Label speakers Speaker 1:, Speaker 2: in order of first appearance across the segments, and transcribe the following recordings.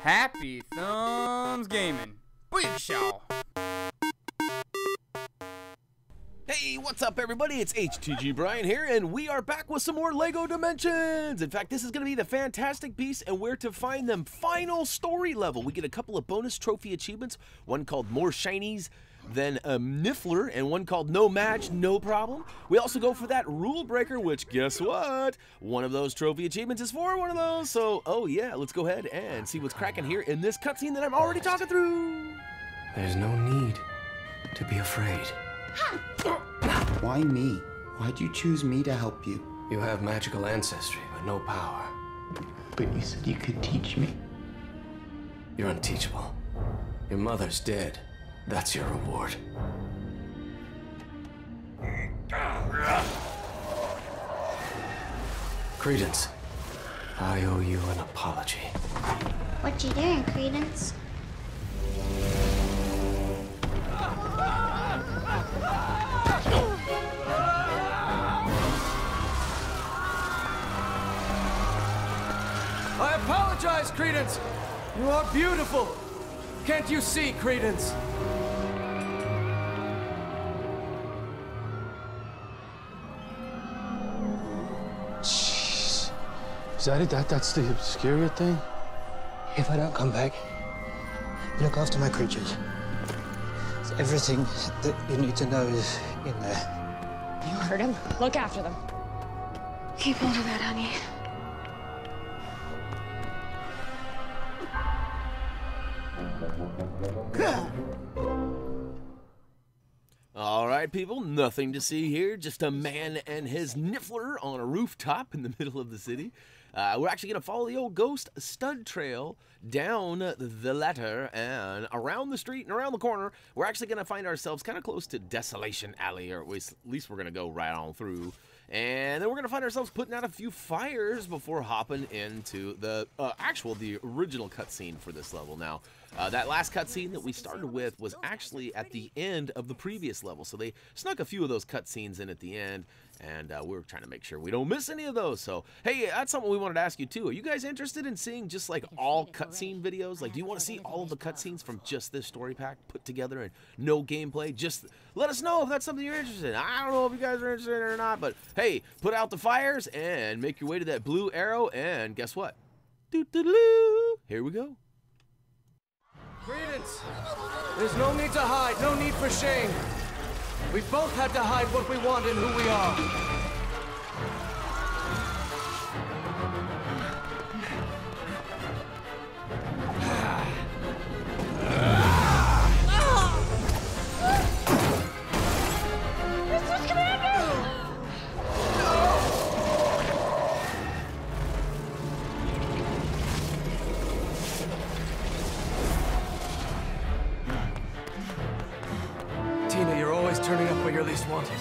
Speaker 1: Happy Thumbs Gaming. Big show.
Speaker 2: Hey, what's up everybody? It's HTG Brian here, and we are back with some more LEGO Dimensions! In fact, this is going to be the Fantastic Beasts and Where to Find Them final story level. We get a couple of bonus trophy achievements, one called More Shinies Than a Niffler, and one called No Match, No Problem. We also go for that Rule Breaker, which, guess what? One of those trophy achievements is for one of those, so, oh yeah, let's go ahead and see what's cracking here in this cutscene that I'm already talking through!
Speaker 3: There's no need to be afraid.
Speaker 4: Why me? Why'd you choose me to help you?
Speaker 3: You have magical ancestry, but no power.
Speaker 4: But you said you could teach me.
Speaker 3: You're unteachable. Your mother's dead. That's your reward. Credence, I owe you an apology.
Speaker 5: What you doing, Credence?
Speaker 3: I apologize, Credence! You are beautiful! Can't you see, Credence?
Speaker 6: Jeez. Is that it? That's the Obscurus thing?
Speaker 7: If I don't come back, look after my creatures. Everything that you need to know is in there.
Speaker 8: You heard him. Look after them.
Speaker 5: Keep hold of that, honey.
Speaker 2: Alright people, nothing to see here, just a man and his Niffler on a rooftop in the middle of the city. We're actually going to follow the old ghost stud trail down the ladder and around the street and around the corner. We're actually going to find ourselves kind of close to Desolation Alley, or at least we're going to go right on through. And then we're going to find ourselves putting out a few fires before hopping into the original cutscene for this level. Now, that last cutscene that we started with was actually at the end of the previous level. So they snuck a few of those cutscenes in at the end, and we're trying to make sure we don't miss any of those. So, hey, that's something we wanted to ask you too. Are you guys interested in seeing just like all cutscene videos? Like, do you want to see all of the cutscenes from just this story pack put together and no gameplay? Just let us know if that's something you're interested in. I don't know if you guys are interested in it or not, but hey, put out the fires and make your way to that blue arrow, and guess what? Doo-doo-doo-doo. Here we go.
Speaker 3: Credence, there's no need to hide, no need for shame. We both had to hide what we want and who we are. Tina, you're always turning up where you're least wanted.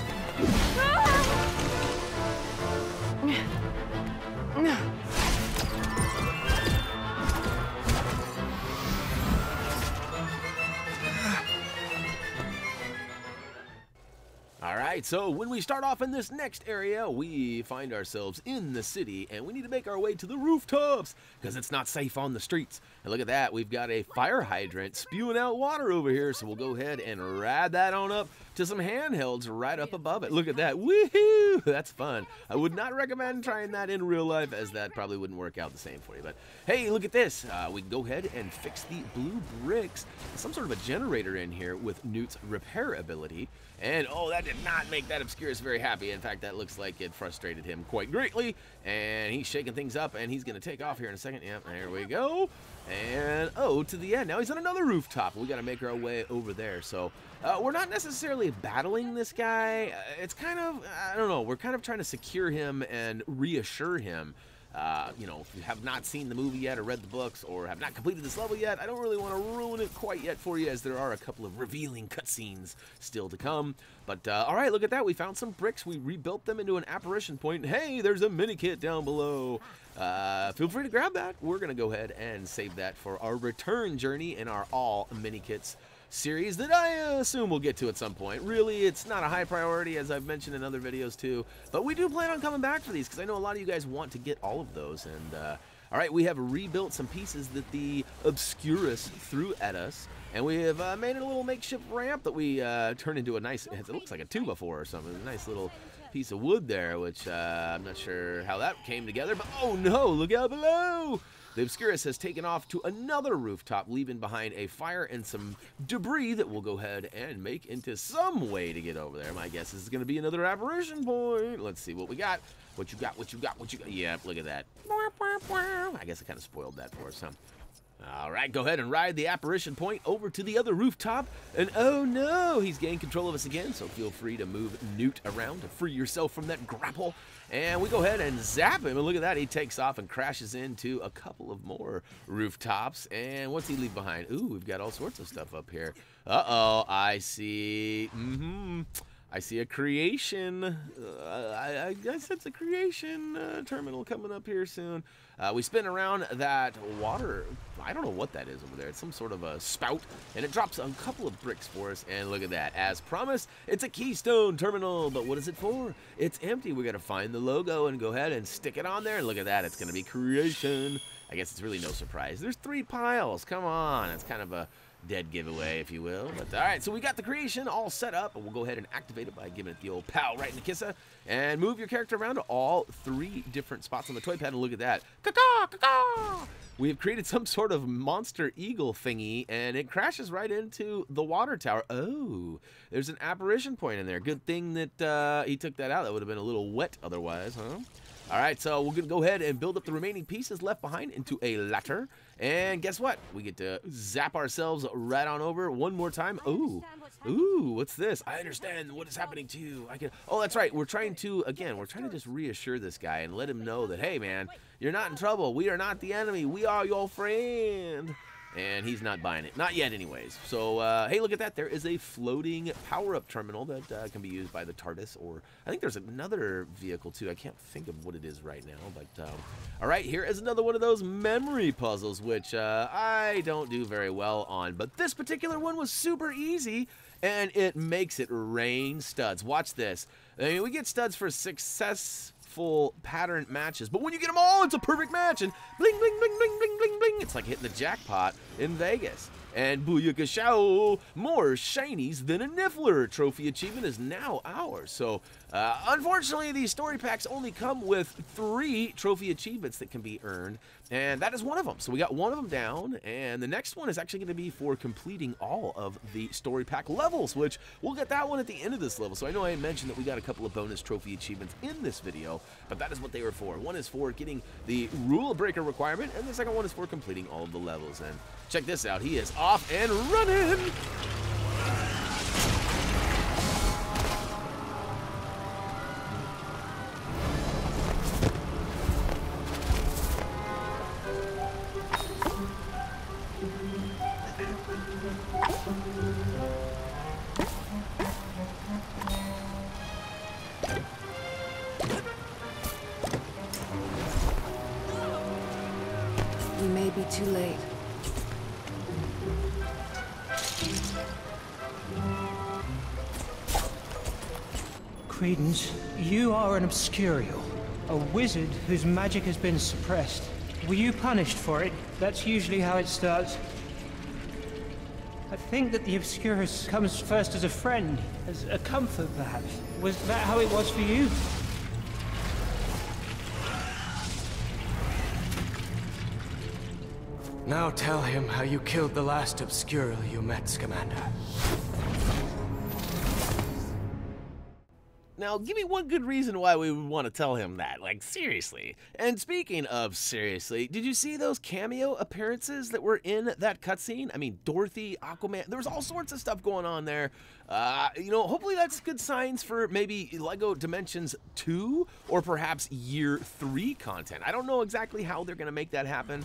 Speaker 2: Alright, so when we start off in this next area, we find ourselves in the city, and we need to make our way to the rooftops, because it's not safe on the streets. And look at that, we've got a fire hydrant spewing out water over here, so we'll go ahead and ride that on up to some handhelds right up above it. Look at that, woohoo! That's fun. I would not recommend trying that in real life, as that probably wouldn't work out the same for you. But hey, look at this. We can go ahead and fix the blue bricks. Some sort of a generator in here with Newt's repair ability. And oh, that did not make that Obscurus very happy. In fact, that looks like it frustrated him quite greatly. And he's shaking things up, and he's going to take off here in a second. Yep, there we go. And oh, to the end. Now he's on another rooftop. We got to make our way over there. So we're not necessarily battling this guy. It's kind of, I don't know, we're kind of trying to secure him and reassure him. You know, if you have not seen the movie yet or read the books or have not completed this level yet, I don't really want to ruin it quite yet for you, as there are a couple of revealing cutscenes still to come. But, alright, look at that. We found some bricks. We rebuilt them into an apparition point. Hey, there's a mini-kit down below. Feel free to grab that. We're going to go ahead and save that for our return journey in our all mini-kits series that I assume we'll get to at some point. Really, it's not a high priority, as I've mentioned in other videos too, but we do plan on coming back for these, because I know a lot of you guys want to get all of those. And All right, we have rebuilt some pieces that the Obscurus threw at us, and we have made a little makeshift ramp that we turned into a nice, it looks like a 2x4 or something, a nice little piece of wood there, which I'm not sure how that came together, but oh no, look out below! The Obscurus has taken off to another rooftop, leaving behind a fire and some debris that we'll go ahead and make into some way to get over there. My guess is it's going to be another apparition point. Let's see what we got. What you got, what you got, what you got. Yeah, look at that. I guess I kind of spoiled that for us, huh? All right, go ahead and ride the apparition point over to the other rooftop. And oh no, he's gained control of us again, so feel free to move Newt around to free yourself from that grapple. And we go ahead and zap him, and look at that, he takes off and crashes into a couple of more rooftops. And what's he leave behind? Ooh, we've got all sorts of stuff up here. Uh-oh, I see, I see a creation. I sense a creation terminal coming up here soon. We spin around that water. I don't know what that is over there. It's some sort of a spout, and it drops a couple of bricks for us. And look at that. As promised, it's a Keystone Terminal. But what is it for? It's empty. We got to find the logo and go ahead and stick it on there. And look at that. It's going to be creation. I guess it's really no surprise. There's 3 piles. Come on. It's kind of a dead giveaway, if you will. But all right, so we got the creation all set up, and we'll go ahead and activate it by giving it the old pow right in the kissa, and move your character around to all 3 different spots on the toy pad. And look at that. Caw-caw, caw-caw. We have created some sort of monster eagle thingy, and it crashes right into the water tower. Oh, there's an apparition point in there. Good thing that he took that out. That would have been a little wet otherwise, huh? All right, so we're going to go ahead and build up the remaining pieces left behind into a ladder. And guess what? We get to zap ourselves right on over one more time. Ooh, what's this? I understand what is happening to you. Oh, that's right. We're trying to just reassure this guy and let him know that, hey, man, you're not in trouble. We are not the enemy. We are your friend. And he's not buying it. Not yet, anyways. So, hey, look at that. There is a floating power-up terminal that can be used by the TARDIS, or I think there's another vehicle, too. I can't think of what it is right now. But, all right, here is another one of those memory puzzles, which I don't do very well on. But this particular one was super easy, and it makes it rain studs. Watch this. I mean, we get studs for successful pattern matches, but when you get them all, it's a perfect match, and bling, bling, bling, bling, bling, bling, bling. It's like hitting the jackpot in Vegas. And booyaka show, more shinies than a Niffler. Trophy achievement is now ours. So, unfortunately, these story packs only come with 3 trophy achievements that can be earned, and that is one of them. So we got one of them down, and the next one is actually going to be for completing all of the story pack levels, which we'll get that one at the end of this level. So I know I mentioned that we got a couple of bonus trophy achievements in this video, but that is what they were for. One is for getting the rule breaker requirement, and the second one is for completing all of the levels. And check this out, he is off and running!
Speaker 8: We may be too late.
Speaker 7: Credence, you are an Obscurial, a wizard whose magic has been suppressed. Were you punished for it? That's usually how it starts. I think that the Obscurus comes first as a friend, as a comfort, perhaps. Was that how it was for you?
Speaker 3: Now tell him how you killed the last Obscurial you met, Scamander.
Speaker 2: Now, give me one good reason why we would want to tell him that. Like, seriously. And speaking of seriously, did you see those cameo appearances that were in that cutscene? I mean, Dorothy, Aquaman, there was all sorts of stuff going on there. You know, hopefully that's good signs for maybe LEGO Dimensions 2 or perhaps Year 3 content. I don't know exactly how they're going to make that happen.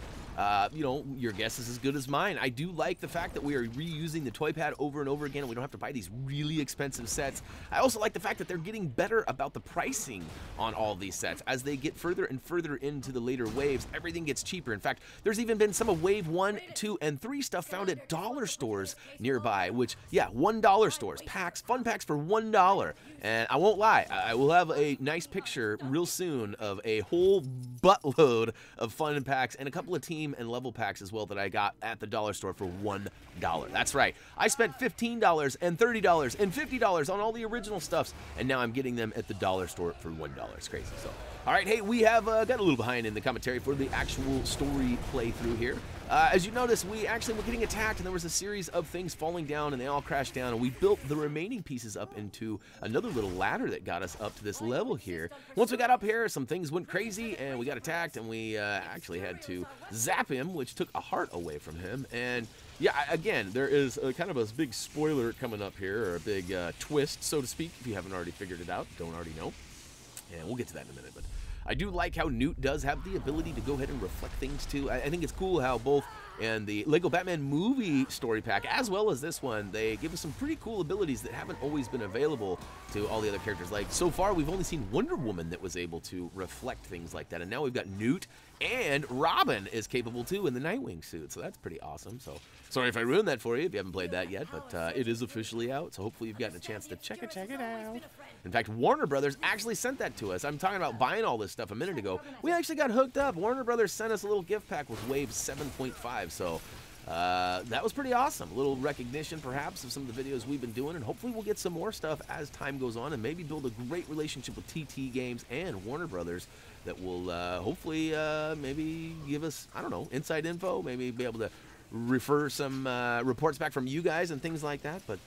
Speaker 2: You know, your guess is as good as mine. I do like the fact that we are reusing the toy pad over and over again, and we don't have to buy these really expensive sets. I also like the fact that they're getting getting better about the pricing on all these sets. As they get further and further into the later waves, everything gets cheaper. In fact, there's even been some of Wave 1, 2, and 3 stuff found at dollar stores nearby, which, yeah, $1 stores. Packs, fun packs for $1. And I won't lie, I will have a nice picture real soon of a whole buttload of fun packs and a couple of team and level packs as well that I got at the dollar store for $1. That's right. I spent $15 and $30 and $50 on all the original stuffs, and now I'm getting them at the dollar store for $1. It's crazy. So, all right, hey, we have got a little behind in the commentary for the actual story playthrough here. As you notice, we actually were getting attacked, and there was a series of things falling down, and they all crashed down, and we built the remaining pieces up into another little ladder that got us up to this level here. Once we got up here, some things went crazy, and we got attacked, and we actually had to zap him, which took a heart away from him. And yeah, again, there is kind of a big spoiler coming up here, or a big twist, so to speak, if you haven't already figured it out, don't already know. And we'll get to that in a minute, but I do like how Newt does have the ability to go ahead and reflect things too. I think it's cool how both in the Lego Batman movie story pack as well as this one, they give us some pretty cool abilities that haven't always been available to all the other characters. Like, so far we've only seen Wonder Woman that was able to reflect things like that, and now we've got Newt, and Robin is capable too in the Nightwing suit, so that's pretty awesome. So sorry if I ruined that for you if you haven't played that yet, but it is officially out, so hopefully you've gotten a chance to check it out. In fact, Warner Brothers actually sent that to us. I'm talking about buying all this stuff a minute ago. We actually got hooked up. Warner Brothers sent us a little gift pack with Wave 7.5, so that was pretty awesome. A little recognition, perhaps, of some of the videos we've been doing, and hopefully we'll get some more stuff as time goes on and maybe build a great relationship with TT Games and Warner Brothers that will hopefully maybe give us, I don't know, inside info, maybe be able to refer some reports back from you guys and things like that. But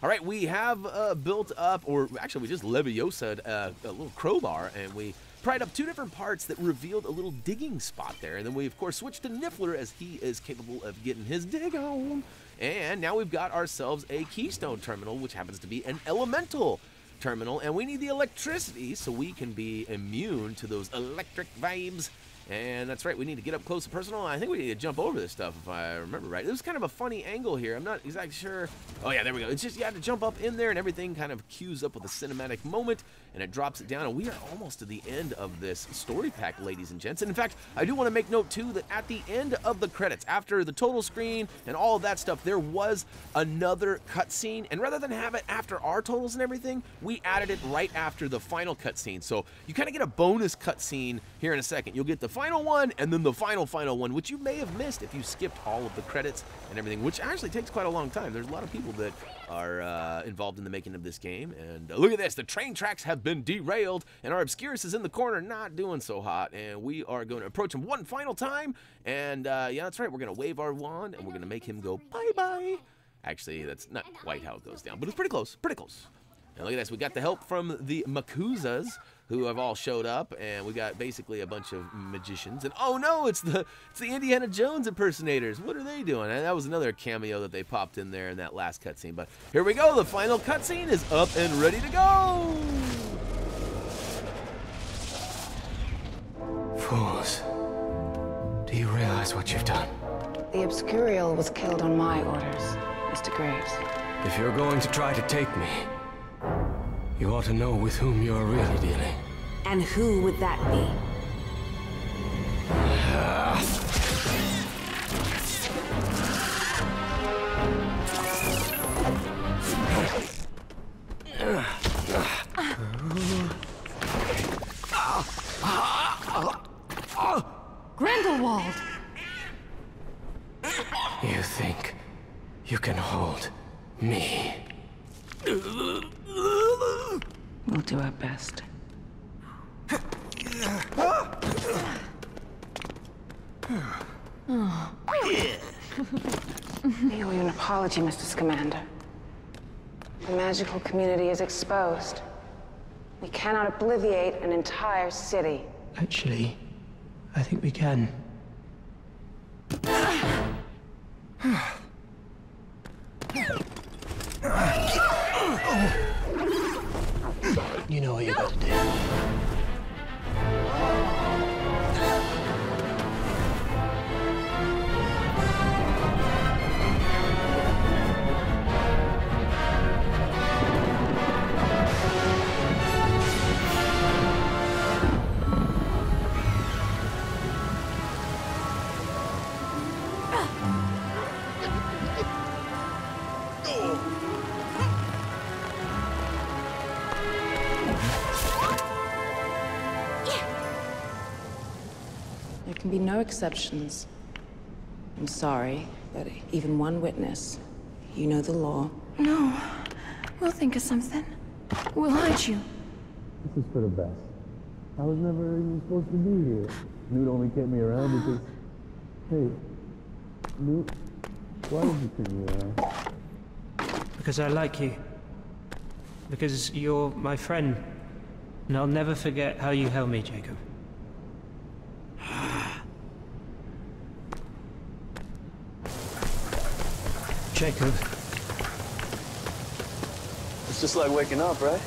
Speaker 2: all right, we have built up, or actually we just Leviosa a little crowbar, and we pried up 2 different parts that revealed a little digging spot there. And then we, of course, switched to Niffler as he is capable of getting his dig on. And now we've got ourselves a Keystone Terminal, which happens to be an elemental terminal. And we need the electricity so we can be immune to those electric vibes. And that's right, we need to get up close and personal. I think we need to jump over this stuff, if I remember right. It was kind of a funny angle here. I'm not exactly sure. Oh, yeah, there we go. It's just you have to jump up in there, and everything kind of cues up with a cinematic moment, and it drops it down. And we are almost to the end of this story pack, ladies and gents. And in fact, I do want to make note, too, that at the end of the credits, after the total screen and all of that stuff, there was another cutscene. And rather than have it after our totals and everything, we added it right after the final cutscene. So you kind of get a bonus cutscene here in a second. You'll get the final one and then the final one, which you may have missed if you skipped all of the credits and everything, which actually takes quite a long time. There's a lot of people that are involved in the making of this game. And look at this, the train tracks have been derailed, and our Obscurus is in the corner not doing so hot, and we are going to approach him one final time. And yeah, that's right, we're going to wave our wand and we're going to make him go bye-bye. Actually, that's not quite how it goes down, but it's pretty close, pretty close. And look at this, we got the help from the Makuzas, who have all showed up, and we got basically a bunch of magicians. And oh no, it's the Indiana Jones impersonators. What are they doing? And that was another cameo that they popped in there in that last cutscene. But here we go, the final cutscene is up and ready to go.
Speaker 3: Fools. Do you realize what you've done?
Speaker 8: The Obscurial was killed on my orders, Mr. Graves.
Speaker 3: If you're going to try to take me, you ought to know with whom you're really dealing.
Speaker 8: And who would that be?
Speaker 5: Grindelwald!
Speaker 3: You think you can hold me?
Speaker 8: We'll do our best. We owe you an apology, Mr. Scamander. The magical community is exposed. We cannot obliviate an entire city.
Speaker 7: Actually, I think we can. You know what you gotta do.
Speaker 8: There can be no exceptions. I'm sorry, but even one witness. You know the law.
Speaker 5: No. We'll think of something. We'll hide you.
Speaker 6: This is for the best. I was never even supposed to be here. Newt only kept me around because... Hey, Newt, why did you keep me around?
Speaker 7: Because I like you. Because you're my friend. And I'll never forget how you held me, Jacob. Jacob.
Speaker 3: It's just like waking up, right?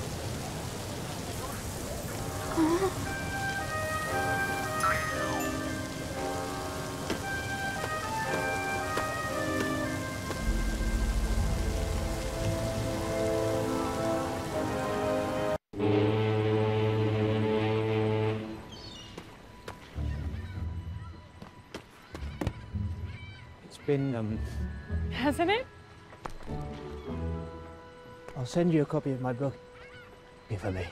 Speaker 7: It's been,
Speaker 5: Hasn't it?
Speaker 7: I'll send you a copy of my book. Give her me.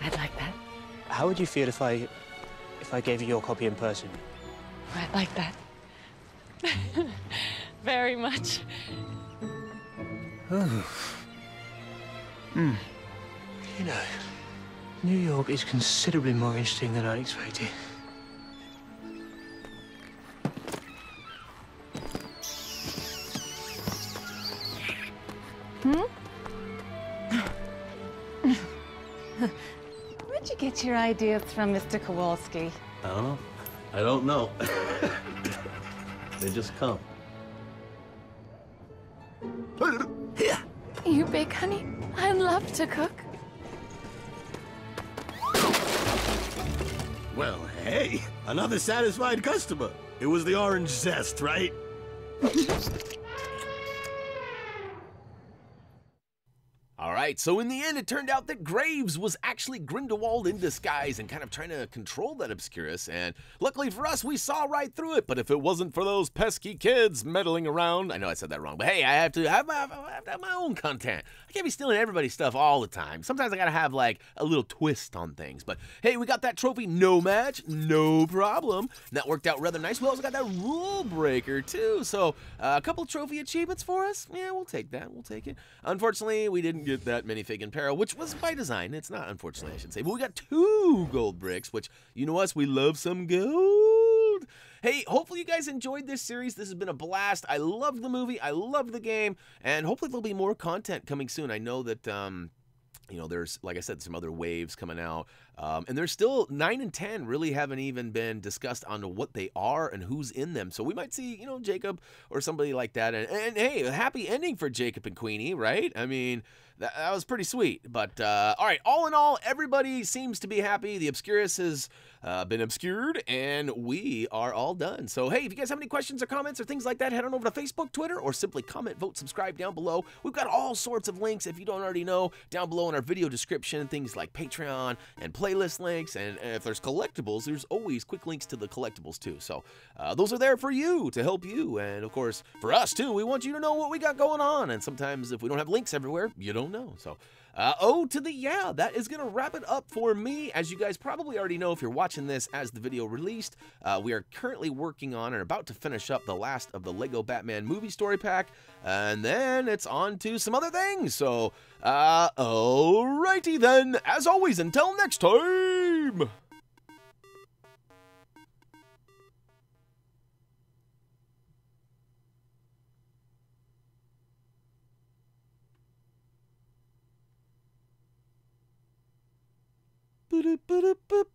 Speaker 5: I'd like that.
Speaker 7: How would you feel if I gave you your copy in person?
Speaker 5: I'd like that. Very much.
Speaker 7: You know, New York is considerably more interesting than I expected.
Speaker 5: Where'd you get your ideas from, Mr. Kowalski?
Speaker 9: I don't know. They just come.
Speaker 5: You bake, honey? I love to cook.
Speaker 9: Well, hey, another satisfied customer. It was the orange zest, right?
Speaker 2: Alright, so in the end, it turned out that Graves was actually Grindelwald in disguise and kind of trying to control that Obscurus, and luckily for us, we saw right through it, but if it wasn't for those pesky kids meddling around, I know I said that wrong, but hey, I have to have my own content. I can't be stealing everybody's stuff all the time. Sometimes I gotta have, like, a little twist on things, but hey, we got that trophy, no match, no problem, and that worked out rather nice. We also got that rule breaker, too, so a couple trophy achievements for us? Yeah, we'll take that, we'll take it. Unfortunately, we didn't get that minifig in peril, which was by design. It's not, unfortunately, I should say. But we got 2 gold bricks, which, you know us, we love some gold. Hey, hopefully you guys enjoyed this series. This has been a blast. I love the movie. I love the game. And hopefully there'll be more content coming soon. I know that... you know, there's, like I said, some other waves coming out. And there's still 9 and 10 really haven't even been discussed on what they are and who's in them. So we might see, you know, Jacob or somebody like that. And hey, a happy ending for Jacob and Queenie, right? I mean, that was pretty sweet. But, all right, all in all, everybody seems to be happy. The Obscurus has been obscured, and we are all done. So, hey, if you guys have any questions or comments or things like that, head on over to Facebook, Twitter, or simply comment, vote, subscribe down below. We've got all sorts of links, if you don't already know, down below in our video description, things like Patreon and playlist links, and if there's collectibles, there's always quick links to the collectibles, too. So, those are there for you, to help you, and, of course, for us, too. We want you to know what we got going on, and sometimes if we don't have links everywhere, you don't know. So, that is going to wrap it up for me. As you guys probably already know if you're watching this as the video released, we are currently working on and about to finish up the last of the Lego Batman movie story pack, and then it's on to some other things. So, alrighty then, as always, until next time! Boop, boop, boop, boop.